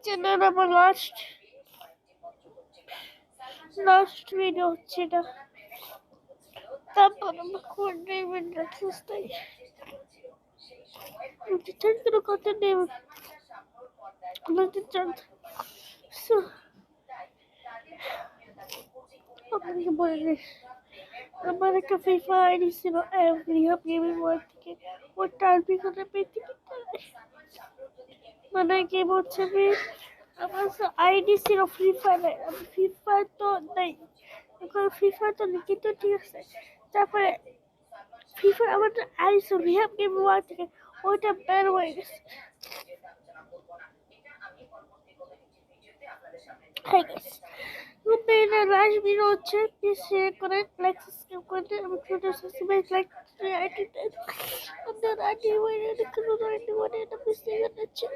Channel আমার last video হচ্ছে এটা। তারপর আমার কোন নেবেন রাখতে কোনো কথা নেই আমাদের জানতে। সো আপনাকে বলে দিই, আমার একটা ফিফা আইডি ছিল রিহাব গেমিং ওয়ার্ল্ড থেকে। ওটা আরবি করে পৃথিবীতে মানে গেম হচ্ছে আমার আইডি ছিল ফ্রি ফায়ার। আমি ফ্রি ফায়ার তো নেই এখন, ফ্রি ফায়ার তো নেই কিন্তু ঠিক আছে। তারপরে ফ্রি ফায়ার আমার আইডি ছিল রিহাব গেমিং ওয়ার্ল্ড থেকে, ওইটা ব্যান হয়ে গেছে। Hey guys, আপনারা লাইভ ভিডিও হচ্ছে, প্লিজ শেয়ার করেন, লাইক সাবস্ক্রাইব করেন। আমি ছোটো সাবস্ক্রাইব লাইক আইডি আপনার আইডি ওয়াইডি কোনো আইডি ওয়াইডি এটা প্লিজ দেখে নিচ্ছেন।